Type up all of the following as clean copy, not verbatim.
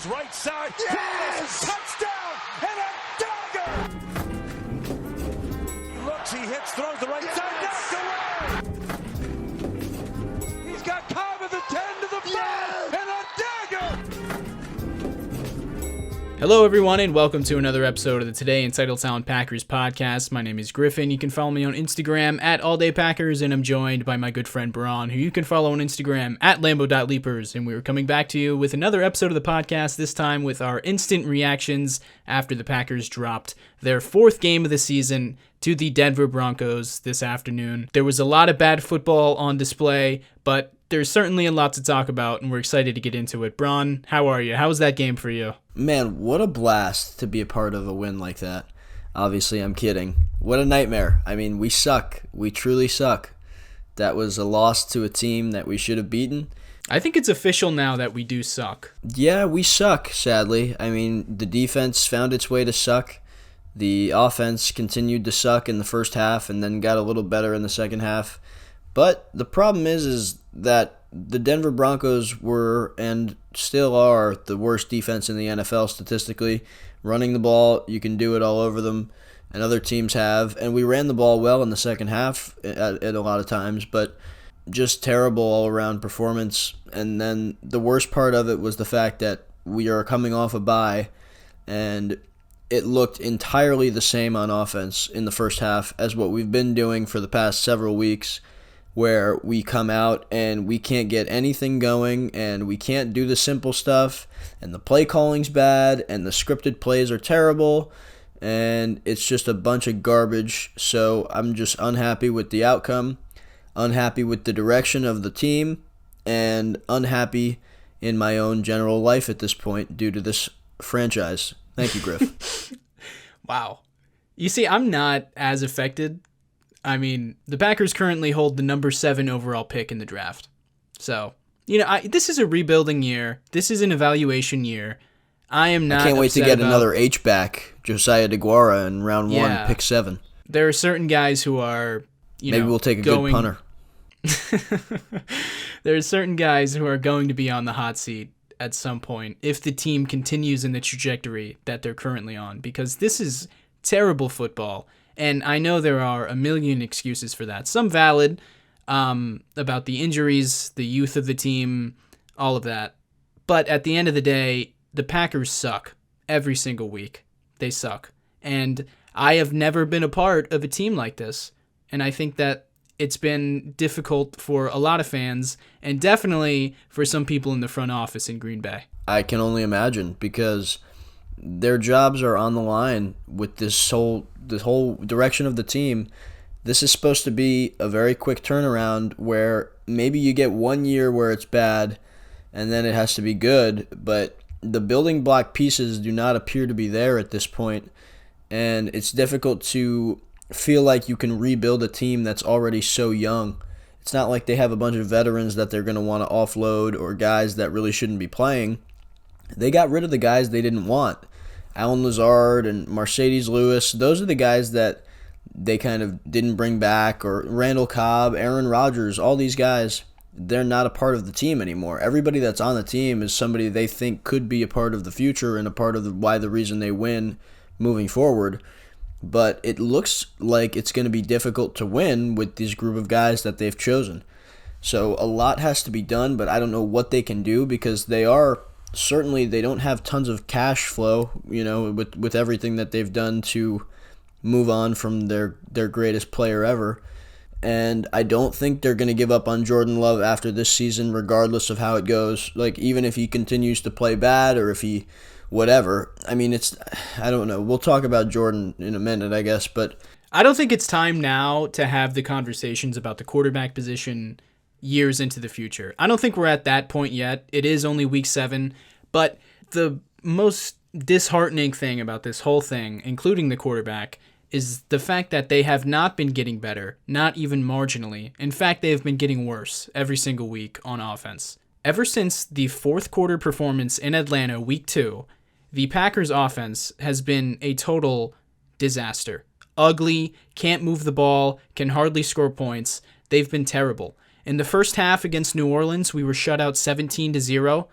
right side. Yes! Touchdown and a dagger! He looks, he hits, throws the right side, knocked away! He's got Cobb at the 10 to the 5 and a dagger! Hello everyone and welcome to another episode of the Today in Titletown Packers Podcast. My name is Griffin. You can follow me on Instagram at alldaypackers, and I'm joined by my good friend Bron, who you can follow on Instagram at lambo.leapers. And we're coming back to you with another episode of the podcast, this time with our instant reactions after the Packers dropped their fourth game of the season to the Denver Broncos this afternoon. There was a lot of bad football on display, but there's certainly a lot to talk about, and we're excited to get into it. Bron, how are you? How was that game for you? Man, what a blast to be a part of a win like that. Obviously, I'm kidding. What a nightmare. I mean, we suck. We truly suck. That was a loss to a team that we should have beaten. I think it's official now that we do suck. Yeah, we suck, sadly. I mean, the defense found its way to suck. The offense continued to suck in the first half and then got a little better in the second half. But the problem is that the Denver Broncos were and still are the worst defense in the NFL statistically. Running the ball, you can do it all over them, and other teams have. And we ran the ball well in the second half at a lot of times, but just terrible all-around performance. And then the worst part of it was the fact that we are coming off a bye, and it looked entirely the same on offense in the first half as what we've been doing for the past several weeks, where we come out and we can't get anything going and we can't do the simple stuff and the play calling's bad and the scripted plays are terrible and it's just a bunch of garbage. So I'm just unhappy with the outcome, unhappy with the direction of the team, and unhappy in my own general life at this point due to this franchise. Thank you, Griff. Wow. You see, I'm not as affected. I mean, the Packers currently hold the number 7 overall pick in the draft. So, this is a rebuilding year. This is an evaluation year. I am not. I can't wait to get another H-back, Josiah DeGuara, in round 1, pick 7. There are certain guys who are, maybe we'll take a good punter. There are certain guys who are going to be on the hot seat at some point if the team continues in the trajectory that they're currently on, because this is terrible football. And I know there are a million excuses for that. Some valid, about the injuries, the youth of the team, all of that. But at the end of the day, the Packers suck every single week. They suck. And I have never been a part of a team like this. And I think that it's been difficult for a lot of fans and definitely for some people in the front office in Green Bay. I can only imagine, because their jobs are on the line with this whole direction of the team. This is supposed to be a very quick turnaround where maybe you get 1 year where it's bad and then it has to be good, but the building block pieces do not appear to be there at this point, and it's difficult to feel like you can rebuild a team that's already so young. It's not like they have a bunch of veterans that they're going to want to offload or guys that really shouldn't be playing. They got rid of the guys they didn't want. Alan Lazard and Mercedes Lewis, those are the guys that they kind of didn't bring back, or Randall Cobb, Aaron Rodgers, all these guys, they're not a part of the team anymore. Everybody that's on the team is somebody they think could be a part of the future and a part of the reason they win moving forward. But it looks like it's going to be difficult to win with this group of guys that they've chosen. So a lot has to be done, but I don't know what they can do, because they don't have tons of cash flow, with everything that they've done to move on from their greatest player ever. And I don't think they're going to give up on Jordan Love after this season, regardless of how it goes. Like, even if he continues to play bad or if he whatever. I mean, I don't know. We'll talk about Jordan in a minute, I guess, but I don't think it's time now to have the conversations about the quarterback position years into the future. I don't think we're at that point yet. It is only week 7, but the most disheartening thing about this whole thing, including the quarterback, is the fact that they have not been getting better, not even marginally. In fact, they have been getting worse every single week on offense. Ever since the fourth quarter performance in Atlanta, week 2, the Packers offense has been a total disaster. Ugly, can't move the ball, can hardly score points. They've been terrible. In the first half against New Orleans, we were shut out 17-0.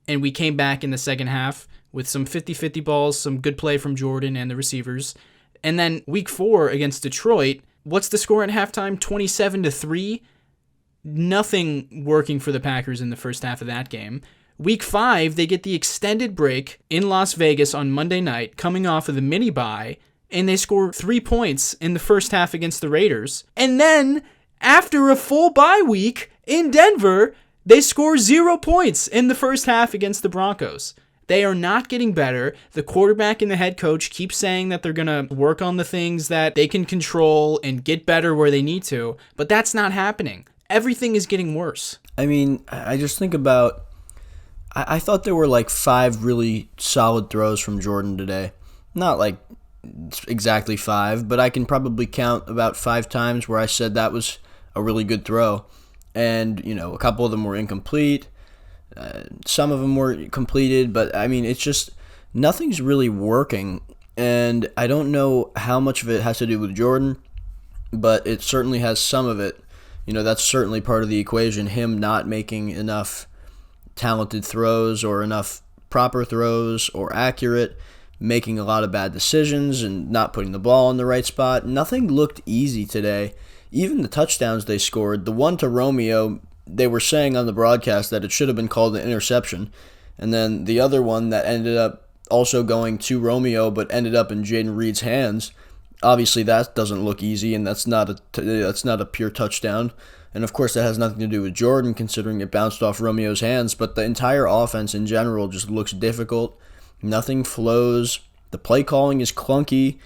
and we came back in the second half with some 50-50 balls, some good play from Jordan and the receivers. And then week 4 against Detroit, what's the score at halftime? 27-3. Nothing working for the Packers in the first half of that game. Week 5, they get the extended break in Las Vegas on Monday night, coming off of the mini bye, and they score 3 points in the first half against the Raiders. And then, after a full bye week in Denver, they score 0 points in the first half against the Broncos. They are not getting better. The quarterback and the head coach keep saying that they're going to work on the things that they can control and get better where they need to, but that's not happening. Everything is getting worse. I mean, I just think about, I thought there were like 5 really solid throws from Jordan today. Not like exactly 5, but I can probably count about 5 times where I said that was a really good throw. And, a couple of them were incomplete. Some of them were completed, but I mean, it's just nothing's really working. And I don't know how much of it has to do with Jordan, but it certainly has some of it. That's certainly part of the equation, him not making enough talented throws or enough proper throws or accurate, making a lot of bad decisions and not putting the ball in the right spot. Nothing looked easy today. Even the touchdowns they scored, the one to Romeo, they were saying on the broadcast that it should have been called an interception. And then the other one that ended up also going to Romeo but ended up in Jaden Reed's hands. Obviously that doesn't look easy, and that's not a pure touchdown. And of course that has nothing to do with Jordan, considering it bounced off Romeo's hands. But the entire offense in general just looks difficult. Nothing flows. The play calling is clunky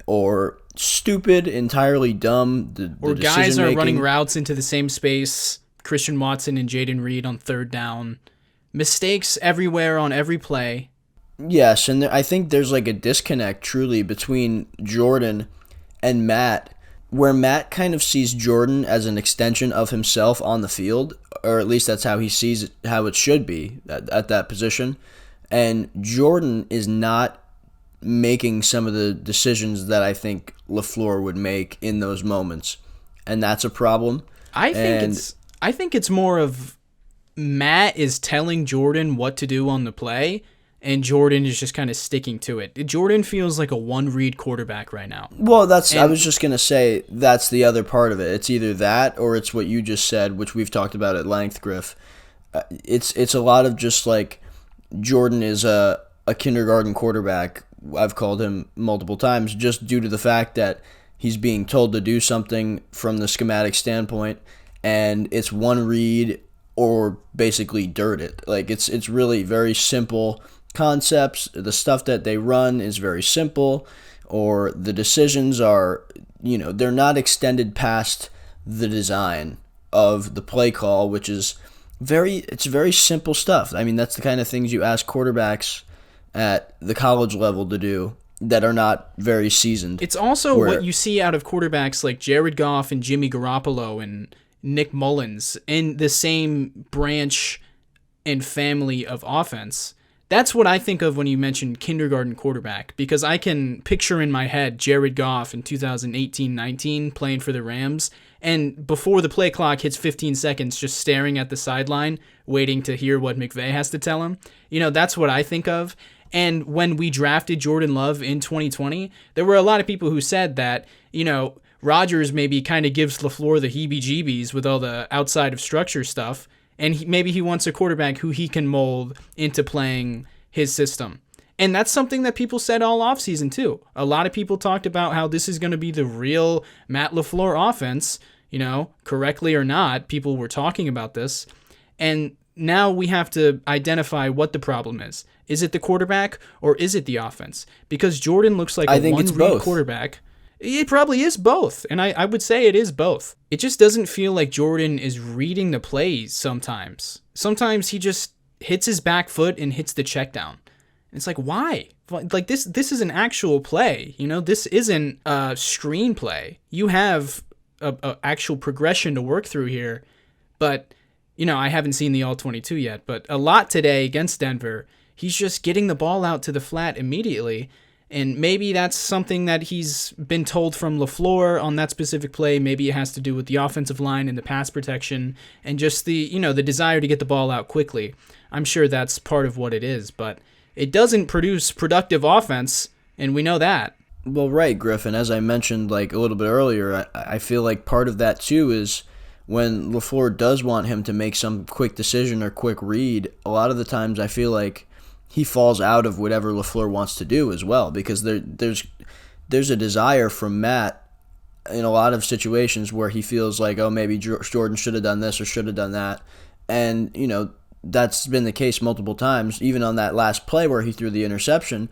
or stupid, entirely dumb. Or guys are running routes into the same space. Christian Watson and Jaden Reed on third down. Mistakes everywhere on every play. Yes, and I think there's like a disconnect truly between Jordan and Matt, where Matt kind of sees Jordan as an extension of himself on the field, or at least that's how he sees it, how it should be at that position. And Jordan is not making some of the decisions that I think LaFleur would make in those moments, and that's a problem. I think it's more of Matt is telling Jordan what to do on the play, and Jordan is just kind of sticking to it. Jordan feels like a one-read quarterback right now. Well, I was just going to say that's the other part of it. It's either that or it's what you just said, which we've talked about at length, Griff. It's a lot of just like Jordan is a kindergarten quarterback. I've called him multiple times just due to the fact that he's being told to do something from the schematic standpoint, and it's one read or basically dirt it. Like it's really very simple concepts. The stuff that they run is very simple, or the decisions are, they're not extended past the design of the play call, which is it's very simple stuff. I mean, that's the kind of things you ask quarterbacks at the college level to do that are not very seasoned. It's also what you see out of quarterbacks like Jared Goff and Jimmy Garoppolo and Nick Mullins in the same branch and family of offense. That's what I think of when you mention kindergarten quarterback, because I can picture in my head Jared Goff in 2018-19 playing for the Rams, and before the play clock hits 15 seconds, just staring at the sideline, waiting to hear what McVay has to tell him. That's what I think of. And when we drafted Jordan Love in 2020, there were a lot of people who said that, Rodgers maybe kind of gives LaFleur the heebie-jeebies with all the outside of structure stuff, and maybe he wants a quarterback who he can mold into playing his system. And that's something that people said all offseason too. A lot of people talked about how this is going to be the real Matt LaFleur offense, correctly or not, people were talking about this. And now we have to identify what the problem is. Is it the quarterback or is it the offense? Because Jordan looks like a one-read quarterback. It probably is both, and I would say it is both. It just doesn't feel like Jordan is reading the plays sometimes. Sometimes he just hits his back foot and hits the check down. And it's like, why? Like this is an actual play. This isn't a screenplay. You have a actual progression to work through here. But, I haven't seen the All-22 yet, but a lot today against Denver, he's just getting the ball out to the flat immediately. And maybe that's something that he's been told from LaFleur on that specific play. Maybe it has to do with the offensive line and the pass protection and just the desire to get the ball out quickly. I'm sure that's part of what it is, but it doesn't produce productive offense, and we know that. Well, right, Griffin. As I mentioned a little bit earlier, I feel like part of that too is when LaFleur does want him to make some quick decision or quick read, a lot of the times I feel like he falls out of whatever LaFleur wants to do as well, because there's a desire from Matt in a lot of situations where he feels like, oh, maybe Jordan should have done this or should have done that. And, that's been the case multiple times. Even on that last play where he threw the interception,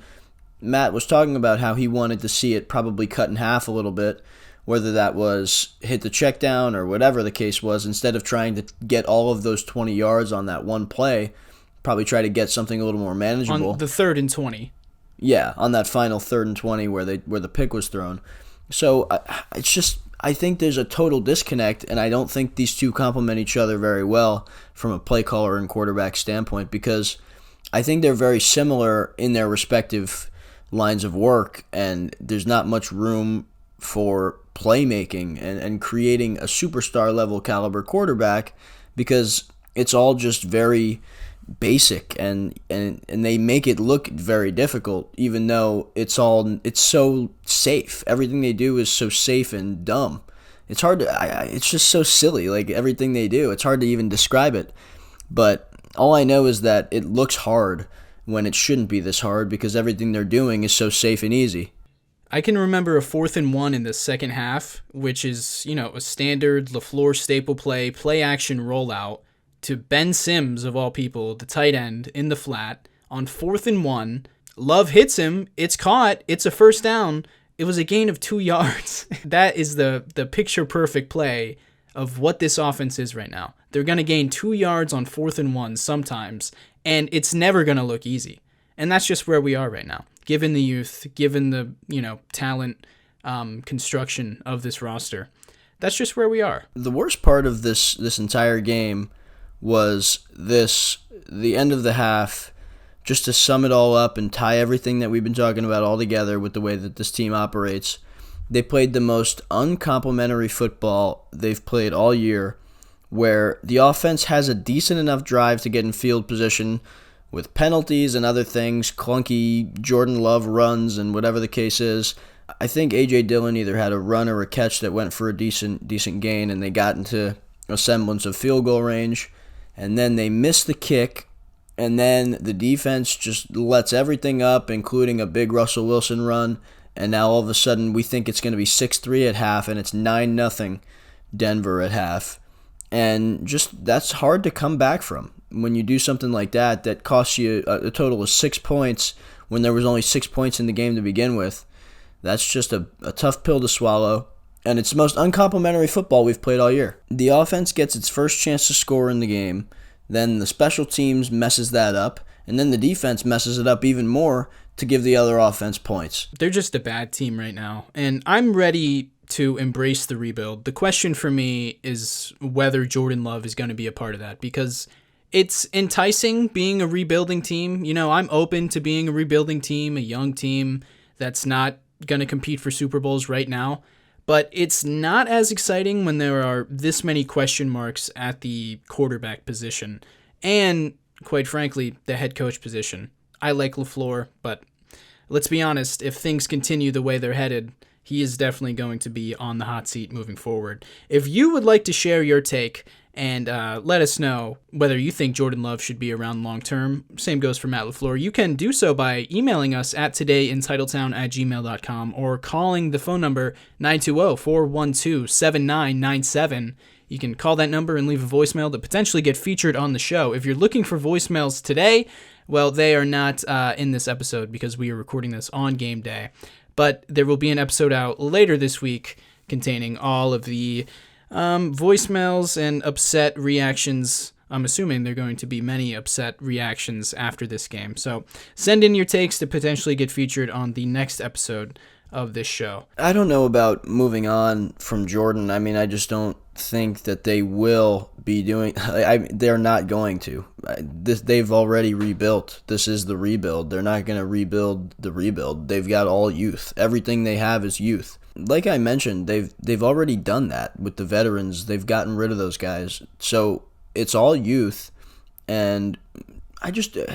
Matt was talking about how he wanted to see it probably cut in half a little bit, whether that was hit the check down or whatever the case was, instead of trying to get all of those 20 yards on that one play. Probably try to get something a little more manageable. On the 3rd and 20. Yeah, on that final 3rd and 20 where the pick was thrown. So I think there's a total disconnect, and I don't think these two complement each other very well from a play caller and quarterback standpoint, because I think they're very similar in their respective lines of work, and there's not much room for playmaking and creating a superstar level caliber quarterback, because it's all just very basic and they make it look very difficult, even though it's so safe. Everything they do is so safe and dumb. It's hard to it's just so silly, like everything they do. It's hard to even describe it. But all I know is that it looks hard when it shouldn't be this hard, because everything they're doing is so safe and easy. I can remember a 4th and 1 in the second half, which is, a standard LaFleur staple play action rollout to Ben Sims, of all people, the tight end, in the flat on 4th and 1. Love hits him. It's caught. It's a first down. It was a gain of 2 yards. That is the picture-perfect play of what this offense is right now. They're going to gain 2 yards on 4th and 1 sometimes, and it's never going to look easy. And that's just where we are right now, given the youth, given the talent construction of this roster. That's just where we are. The worst part of this entire game was the end of the half, just to sum it all up and tie everything that we've been talking about all together with the way that this team operates. They played the most uncomplimentary football they've played all year, where the offense has a decent enough drive to get in field position with penalties and other things, clunky Jordan Love runs and whatever the case is. I think A.J. Dillon either had a run or a catch that went for a decent gain, and they got into a semblance of field goal range. And then they miss the kick, and then the defense just lets everything up, including a big Russell Wilson run, and now all of a sudden we think it's going to be 6-3 at half, and it's 9-0 Denver at half. And just that's hard to come back from when you do something like that costs you a total of 6 points when there was only 6 points in the game to begin with. That's just a tough pill to swallow. And it's the most uncomplimentary football we've played all year. The offense gets its first chance to score in the game, then the special teams messes that up, and then the defense messes it up even more to give the other offense points. They're just a bad team right now, and I'm ready to embrace the rebuild. The question for me is whether Jordan Love is going to be a part of that, because it's enticing being a rebuilding team. I'm open to being a rebuilding team, a young team that's not going to compete for Super Bowls right now. But it's not as exciting when there are this many question marks at the quarterback position and, quite frankly, the head coach position. I like LaFleur, but let's be honest, if things continue the way they're headed, he is definitely going to be on the hot seat moving forward. If you would like to share your take and let us know whether you think Jordan Love should be around long term, same goes for Matt LaFleur, you can do so by emailing us at todayintitletown@gmail.com or calling the phone number 920-412-7997. You can call that number and leave a voicemail to potentially get featured on the show. If you're looking for voicemails today, well, they are not in this episode because we are recording this on game day. But there will be an episode out later this week containing all of the voicemails and upset reactions. I'm assuming there are going to be many upset reactions after this game. So send in your takes to potentially get featured on the next episode of this show. I don't know about moving on from Jordan. I mean, I just don't think that they will be doing. They're not going to. They've already rebuilt. This is the rebuild. They're not going to rebuild the rebuild. They've got all youth. Everything they have is youth. Like I mentioned, they've already done that with the veterans. They've gotten rid of those guys. So it's all youth, and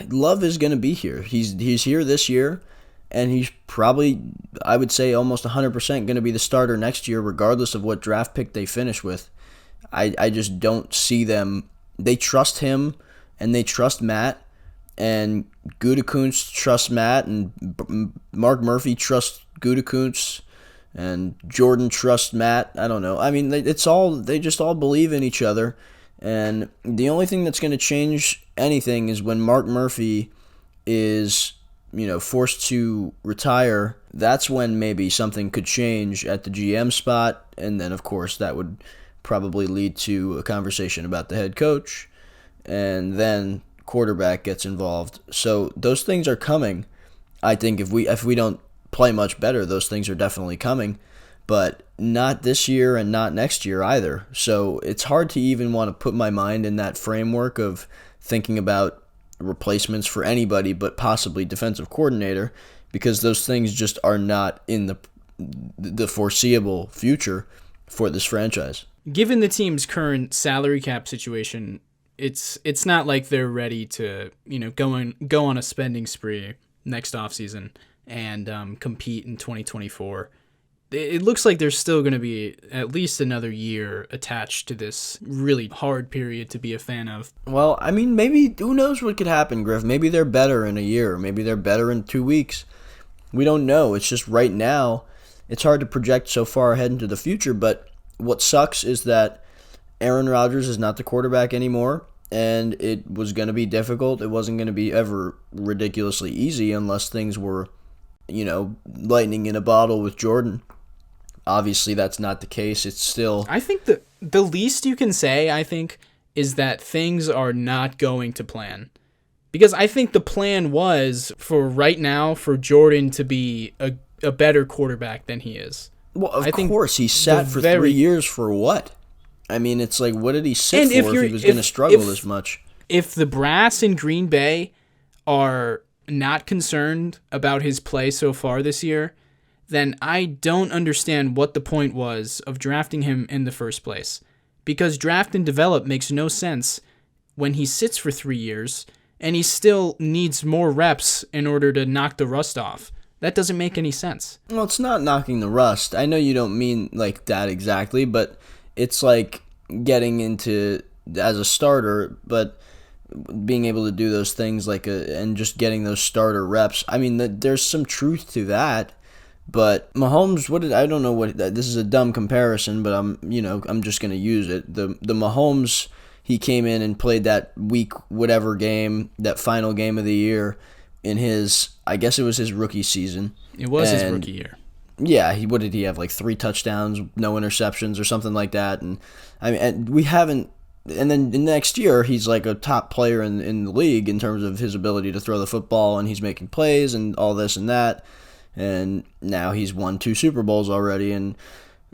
Love is going to be here. He's here this year, and he's probably, I would say, almost 100% going to be the starter next year, regardless of what draft pick they finish with. I just don't see them. They trust him, and they trust Matt, and Gutekunst trusts Matt, and Mark Murphy trusts Gutekunst, and Jordan trusts Matt. I don't know. I mean, they just all believe in each other, and the only thing that's going to change anything is when Mark Murphy is, forced to retire. That's when maybe something could change at the GM spot, and then, of course, that would probably lead to a conversation about the head coach, and then quarterback gets involved. So those things are coming. I think if we don't play much better, those things are definitely coming, but not this year and not next year either. So it's hard to even want to put my mind in that framework of thinking about replacements for anybody but possibly defensive coordinator, because those things just are not in the foreseeable future for this franchise. Given the team's current salary cap situation, it's not like they're ready to go on a spending spree next offseason and compete in 2024. It looks like there's still going to be at least another year attached to this really hard period to be a fan of. Well, I mean, maybe, who knows what could happen, Griff? Maybe they're better in a year. Maybe they're better in 2 weeks. We don't know. It's just right now, it's hard to project so far ahead into the future, but what sucks is that Aaron Rodgers is not the quarterback anymore, and it was going to be difficult. It wasn't going to be ever ridiculously easy unless things were, lightning in a bottle with Jordan. Obviously, that's not the case. It's still... I think the least you can say, is that things are not going to plan. Because I think the plan was, for right now, for Jordan to be a better quarterback than he is. Well, of course. He sat for 3 years for what? I mean, it's like, what did he sit for if he was going to struggle this much? If the brass in Green Bay are not concerned about his play so far this year, then I don't understand what the point was of drafting him in the first place. Because draft and develop makes no sense when he sits for 3 years and he still needs more reps in order to knock the rust off. That doesn't make any sense. Well, it's not knocking the rust. I know you don't mean like that exactly, but it's like getting into as a starter, but being able to do those things and just getting those starter reps. I mean, there's some truth to that. But Mahomes, I don't know what, this is a dumb comparison, but I'm just going to use it. The Mahomes, he came in and played that week whatever game, that final game of the year in his, I guess it was his rookie season. It was his rookie year. Yeah, what did he have, like 3 touchdowns, no interceptions or something like that? And I mean, and then the next year, he's like a top player in the league in terms of his ability to throw the football, and he's making plays and all this and that. And now he's won 2 Super Bowls already, and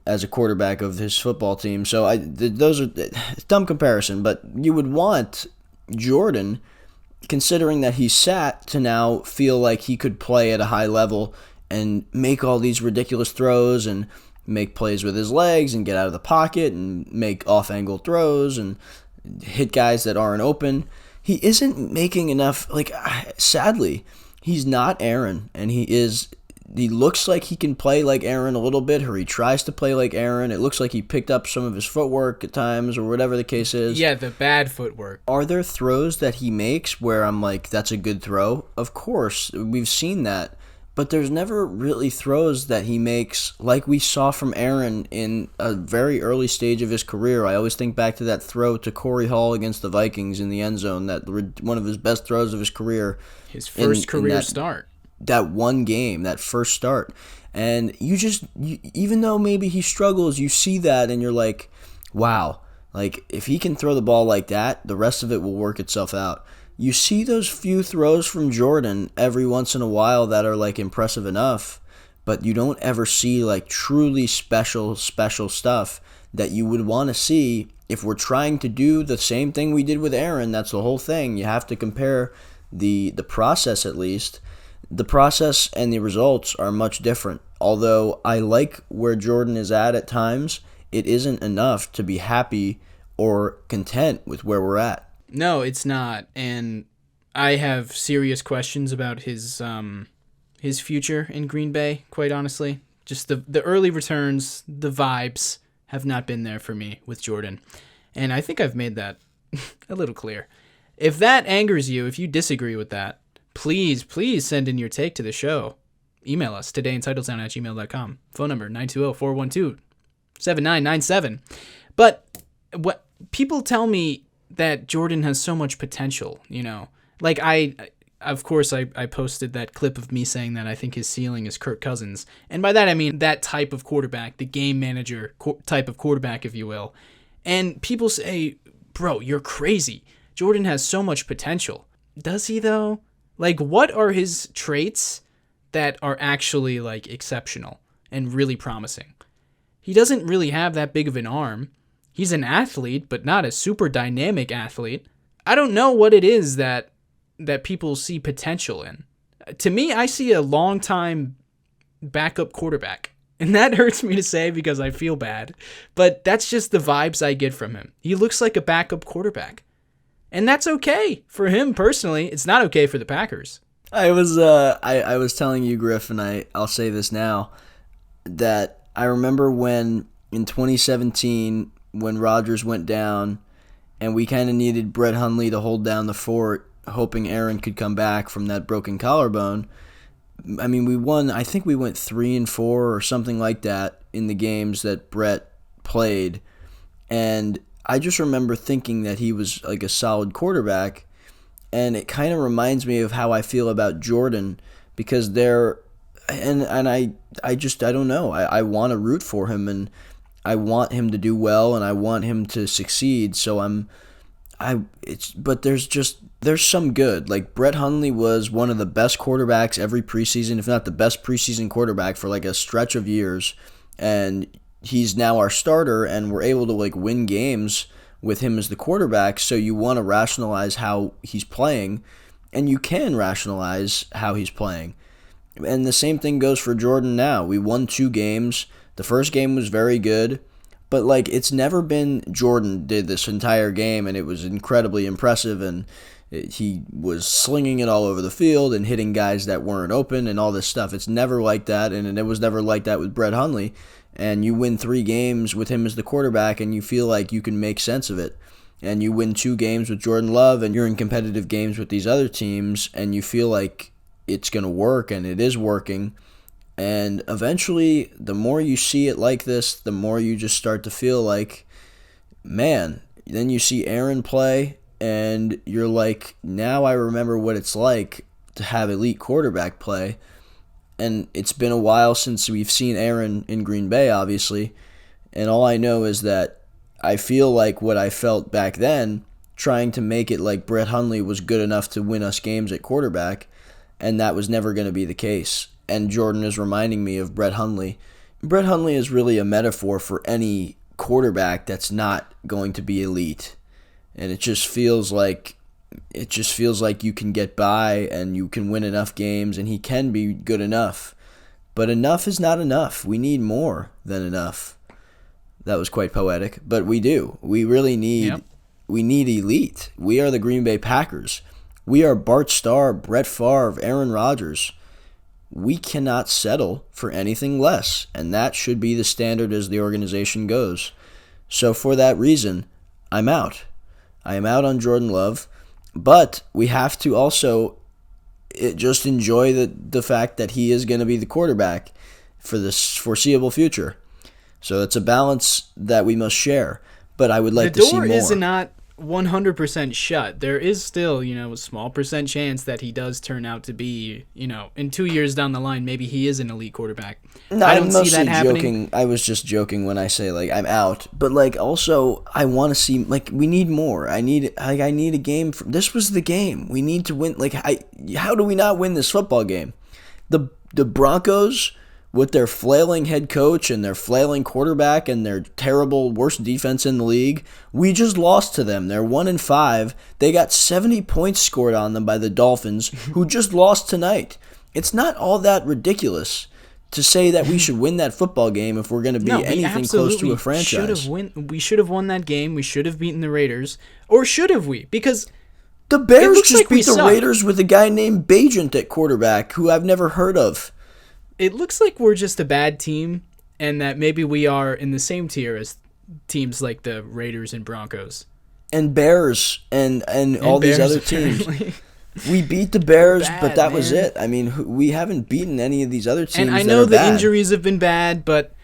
as a quarterback of his football team. So it's a dumb comparison, but you would want Jordan, considering that he sat, to now feel like he could play at a high level and make all these ridiculous throws and make plays with his legs and get out of the pocket and make off-angle throws and hit guys that aren't open. He isn't making enough. Sadly, he's not Aaron, and he looks like he can play like Aaron a little bit, or he tries to play like Aaron. It looks like he picked up some of his footwork at times, or whatever the case is. Yeah, the bad footwork. Are there throws that he makes where I'm like, that's a good throw? Of course, we've seen that. But there's never really throws that he makes like we saw from Aaron in a very early stage of his career. I always think back to that throw to Corey Hall against the Vikings in the end zone, that one of his best throws of his career. His first career start. That one game, that first start. And even though maybe he struggles, you see that and you're like, wow, like if he can throw the ball like that, the rest of it will work itself out. You see those few throws from Jordan every once in a while that are like impressive enough, but you don't ever see like truly special stuff that you would want to see if we're trying to do the same thing we did with Aaron. That's the whole thing. You have to compare the process at least. The process and the results are much different. Although I like where Jordan is at times, it isn't enough to be happy or content with where we're at. No, it's not. And I have serious questions about his future in Green Bay, quite honestly. Just the early returns, the vibes have not been there for me with Jordan. And I think I've made that a little clear. If that angers you, if you disagree with that, please send in your take to the show. Email us today in titletown@gmail.com. Phone number 920-412-7997. But what people tell me that Jordan has so much potential, Like of course I posted that clip of me saying that I think his ceiling is Kirk Cousins. And by that I mean that type of quarterback, the game manager type of quarterback, if you will. And people say, bro, you're crazy. Jordan has so much potential. Does he though? Like, what are his traits that are actually like exceptional and really promising? He doesn't really have that big of an arm. He's an athlete, but not a super dynamic athlete. I don't know what it is that people see potential in. To me, I see a long-time backup quarterback. And that hurts me to say because I feel bad. But that's just the vibes I get from him. He looks like a backup quarterback. And that's okay for him personally. It's not okay for the Packers. I was telling you, Griff, and I'll say this now, that I remember when in 2017 when Rodgers went down and we kind of needed Brett Hundley to hold down the fort, hoping Aaron could come back from that broken collarbone. I mean, we won. I think we went 3-4 or something like that in the games that Brett played, and I just remember thinking that he was like a solid quarterback, and it kind of reminds me of how I feel about Jordan because I don't know. I want to root for him, and I want him to do well, and I want him to succeed. So but there's some good. Like Brett Hundley was one of the best quarterbacks every preseason, if not the best preseason quarterback for like a stretch of years, and he's now our starter, and we're able to like win games with him as the quarterback. So you want to rationalize how he's playing, and you can rationalize how he's playing. And the same thing goes for Jordan now. We won 2 games. The first game was very good, but like it's never been Jordan did this entire game and it was incredibly impressive, and he was slinging it all over the field and hitting guys that weren't open and all this stuff. It's never like that, and it was never like that with Brett Hundley. And you win 3 games with him as the quarterback and you feel like you can make sense of it. And you win 2 games with Jordan Love and you're in competitive games with these other teams and you feel like it's going to work, and it is working. And eventually, the more you see it like this, the more you just start to feel like, man, then you see Aaron play and you're like, now I remember what it's like to have elite quarterback play. And it's been a while since we've seen Aaron in Green Bay, obviously. And all I know is that I feel like what I felt back then, trying to make it like Brett Hundley was good enough to win us games at quarterback, and that was never going to be the case. And Jordan is reminding me of Brett Hundley. Brett Hundley is really a metaphor for any quarterback that's not going to be elite. And it just feels like you can get by and you can win enough games, and he can be good enough. But enough is not enough. We need more than enough. That was quite poetic, but we do. We really need We need elite. We are the Green Bay Packers. We are Bart Starr, Brett Favre, Aaron Rodgers. We cannot settle for anything less, and that should be the standard as the organization goes. So for that reason, I'm out. I am out on Jordan Love, but we have to also just enjoy the fact that he is going to be the quarterback for this foreseeable future. So it's a balance that we must share, but I would like to see more. The door is not 100% shut. There is still, a small percent chance that he does turn out to be, in 2 years down the line, maybe he is an elite quarterback. No, I don't see that happening. I was just joking when I say I'm out, but also I want to see we need more. I need a game. This was the game we need to win. How do we not win this football game? The Broncos with their flailing head coach and their flailing quarterback and their terrible worst defense in the league, we just lost to them. They're 1-5. They got 70 points scored on them by the Dolphins, who just lost tonight. It's not all that ridiculous to say that we should win that football game if we're going to be anything close to a franchise. We should have won that game. We should have beaten the Raiders. Or should have we? Because the Bears just beat the Raiders with a guy named Bajent at quarterback, who I've never heard of. It looks like we're just a bad team, and that maybe we are in the same tier as teams like the Raiders and Broncos. And Bears and all Bears, these other apparently. teams. We beat the Bears, but that was man. it. I mean, we haven't beaten any of these other teams. And I know the bad. injuries have been bad, but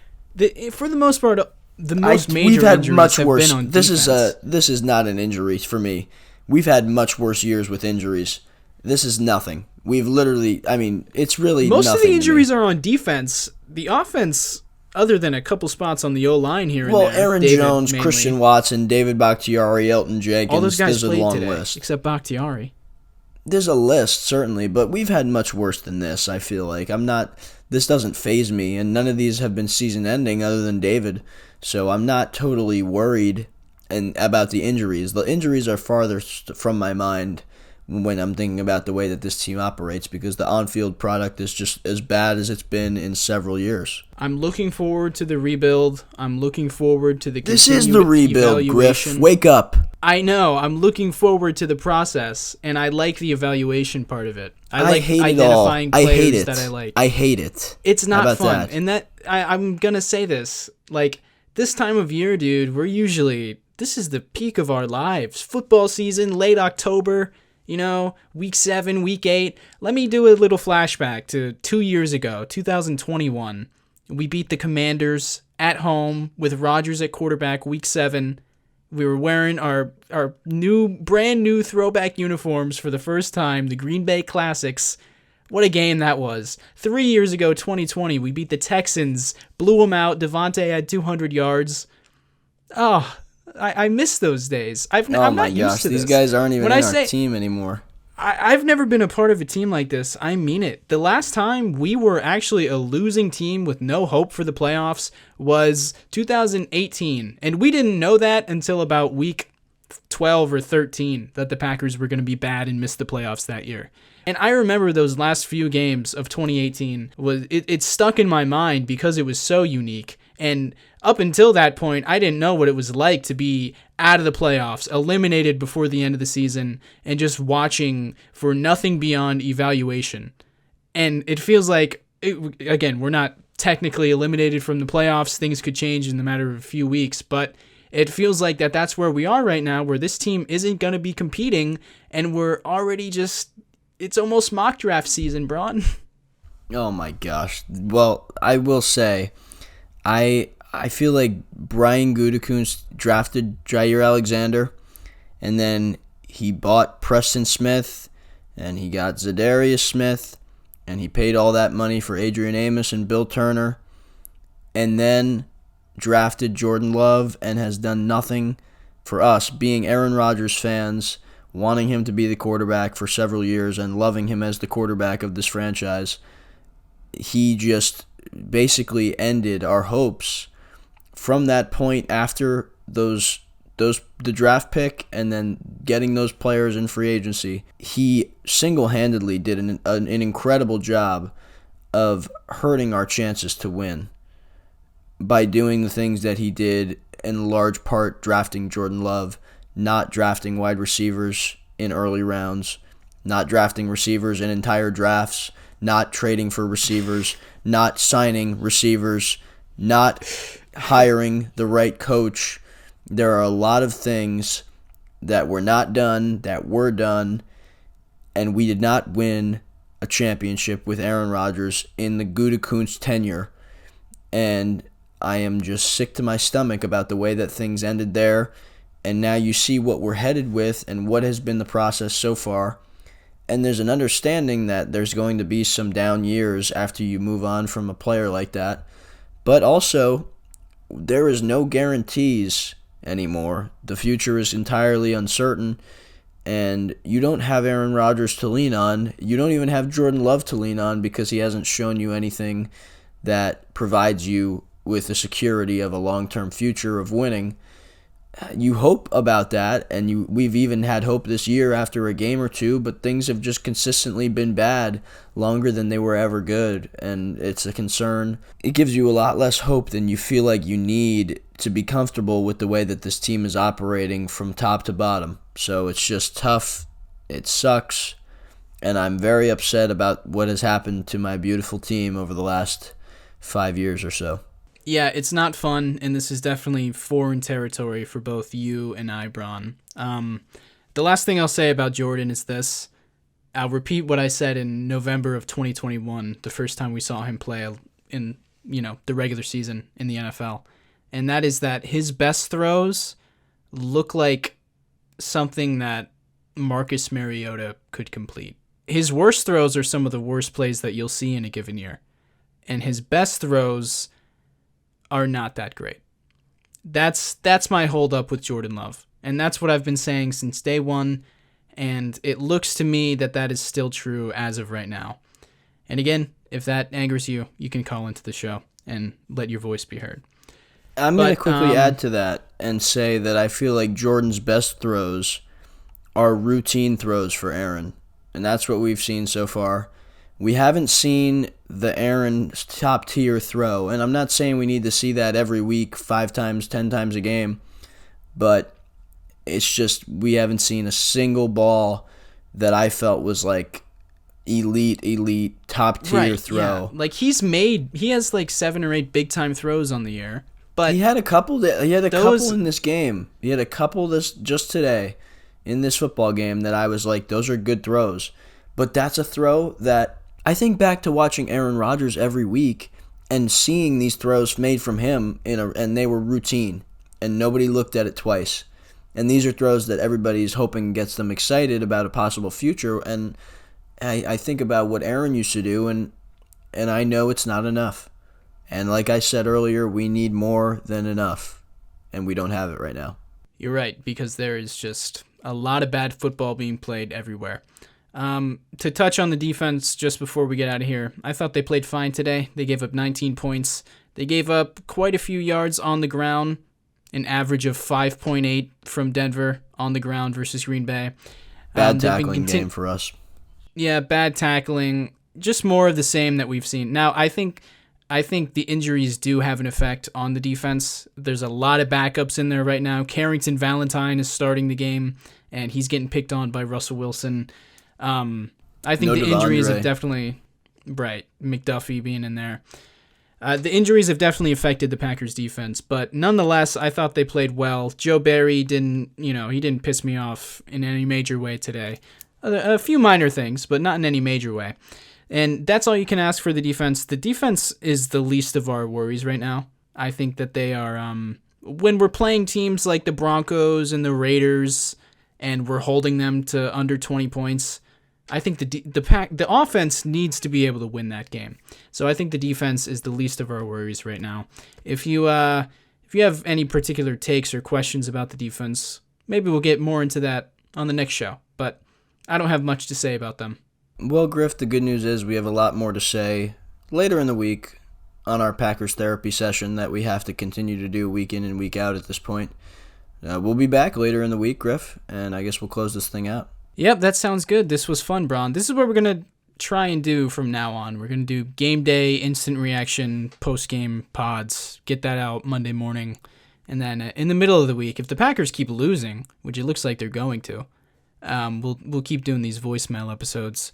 for the most part, the most major we've had injuries much have worse. been on This defense. this is not an injury for me. We've had much worse years with injuries. This is nothing. We've literally, I mean, it's really most nothing of the to me. injuries are on defense. The offense, other than a couple spots on the O-line here and there. Well, Aaron David Jones, mainly. Christian Watson, David Bakhtiari, Elton Jenkins. All those guys There's a played long today, list. except Bakhtiari. There's a list, certainly, but we've had much worse than this, I feel like. This doesn't faze me, and none of these have been season-ending other than David, so I'm not totally worried about the injuries. The injuries are farthest from my mind when I'm thinking about the way that this team operates, because the on-field product is just as bad as it's been in several years. I'm looking forward to the rebuild. I'm looking forward to the This is the rebuild, Griff. Wake up. I know. I'm looking forward to the process, and I like the evaluation part of it. I like hate identifying it all. players I hate it. that I like. I hate it. It's How not about fun. that? And I'm going to say this. Like, this time of year, dude, this is the peak of our lives. Football season, late October, week 7, week 8. Let me do a little flashback to 2 years ago, 2021. We beat the Commanders at home with Rodgers at quarterback, week 7. We were wearing our brand new throwback uniforms for the first time, the Green Bay Classics. What a game that was. 3 years ago, 2020, we beat the Texans, blew them out. Devontae had 200 yards. Oh, I miss those days. I'm not used to this. These guys aren't even in our team anymore. I've never been a part of a team like this. I mean it. The last time we were actually a losing team with no hope for the playoffs was 2018. And we didn't know that until about week 12 or 13 that the Packers were going to be bad and miss the playoffs that year. And I remember those last few games of 2018. It stuck in my mind because it was so unique. And up until that point, I didn't know what it was like to be out of the playoffs, eliminated before the end of the season, and just watching for nothing beyond evaluation. And it feels like, again, we're not technically eliminated from the playoffs. Things could change in the matter of a few weeks, but it feels like that's where we are right now, where this team isn't going to be competing, and we're already it's almost mock draft season, Bron. Oh my gosh. Well, I will say, I feel like Brian Gutekunst drafted Jair Alexander, and then he bought Preston Smith, and he got Zadarius Smith, and he paid all that money for Adrian Amos and Bill Turner, and then drafted Jordan Love and has done nothing for us, being Aaron Rodgers fans, wanting him to be the quarterback for several years and loving him as the quarterback of this franchise. He just basically ended our hopes from that point after the draft pick and then getting those players in free agency. He single-handedly did an incredible job of hurting our chances to win by doing the things that he did, in large part drafting Jordan Love, not drafting wide receivers in early rounds, not drafting receivers in entire drafts, not trading for receivers, not signing receivers, not hiring the right coach. There are a lot of things that were not done, that were done, and we did not win a championship with Aaron Rodgers in the Gutekunst tenure. And I am just sick to my stomach about the way that things ended there. And now you see what we're headed with and what has been the process so far. And there's an understanding that there's going to be some down years after you move on from a player like that. But also, there is no guarantees anymore. The future is entirely uncertain. And you don't have Aaron Rodgers to lean on. You don't even have Jordan Love to lean on because he hasn't shown you anything that provides you with the security of a long-term future of winning. You hope about that, and we've even had hope this year after a game or two, but things have just consistently been bad longer than they were ever good, and it's a concern. It gives you a lot less hope than you feel like you need to be comfortable with the way that this team is operating from top to bottom. So it's just tough. It sucks, and I'm very upset about what has happened to my beautiful team over the last 5 years or so. Yeah, it's not fun, and this is definitely foreign territory for both you and I, Bron. The last thing I'll say about Jordan is this. I'll repeat what I said in November of 2021, the first time we saw him play in, the regular season in the NFL. And that is that his best throws look like something that Marcus Mariota could complete. His worst throws are some of the worst plays that you'll see in a given year. And his best throws are not that great. That's my hold up with Jordan Love. And that's what I've been saying since day one. And it looks to me that that is still true as of right now. And again, if that angers you, you can call into the show and let your voice be heard. I'm going to quickly add to that and say that I feel like Jordan's best throws are routine throws for Aaron. And that's what we've seen so far. We haven't seen the Aaron top-tier throw, and I'm not saying we need to see that every week, 5 times, 10 times a game, but it's just we haven't seen a single ball that I felt was like elite, top-tier throw. Yeah. Like he has like 7 or 8 big-time throws on the year, but he had a couple couple in this game. He had a couple just today in this football game that I was like, those are good throws. But that's a throw that I think back to watching Aaron Rodgers every week and seeing these throws made from him and they were routine and nobody looked at it twice. And these are throws that everybody's hoping gets them excited about a possible future. And I think about what Aaron used to do and I know it's not enough. And like I said earlier, we need more than enough. And we don't have it right now. You're right, because there is just a lot of bad football being played everywhere. To touch on the defense just before we get out of here, I thought they played fine today. They gave up 19 points. They gave up quite a few yards on the ground, an average of 5.8 from Denver on the ground versus Green Bay. Bad tackling game for us. Yeah, bad tackling. Just more of the same that we've seen. Now, I think the injuries do have an effect on the defense. There's a lot of backups in there right now. Carrington Valentine is starting the game, and he's getting picked on by Russell Wilson. I think the injuries have definitely... Right, McDuffie being in there. The injuries have definitely affected the Packers defense, but nonetheless, I thought they played well. Joe Barry didn't piss me off in any major way today. A few minor things, but not in any major way. And that's all you can ask for the defense. The defense is the least of our worries right now. I think that they are, when we're playing teams like the Broncos and the Raiders, and we're holding them to under 20 points, I think the offense needs to be able to win that game. So I think the defense is the least of our worries right now. If you have any particular takes or questions about the defense, maybe we'll get more into that on the next show. But I don't have much to say about them. Well, Griff, the good news is we have a lot more to say later in the week on our Packers therapy session that we have to continue to do week in and week out at this point. We'll be back later in the week, Griff, and I guess we'll close this thing out. Yep, that sounds good. This was fun, Bron. This is what we're going to try and do from now on. We're going to do game day, instant reaction, post-game pods, get that out Monday morning. And then in the middle of the week, if the Packers keep losing, which it looks like they're going to, we'll keep doing these voicemail episodes.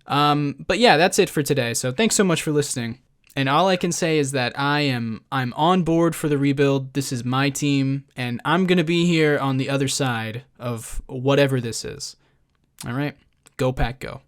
But yeah, that's it for today. So thanks so much for listening. And all I can say is that I'm on board for the rebuild. This is my team, and I'm going to be here on the other side of whatever this is. All right, go Pack, go.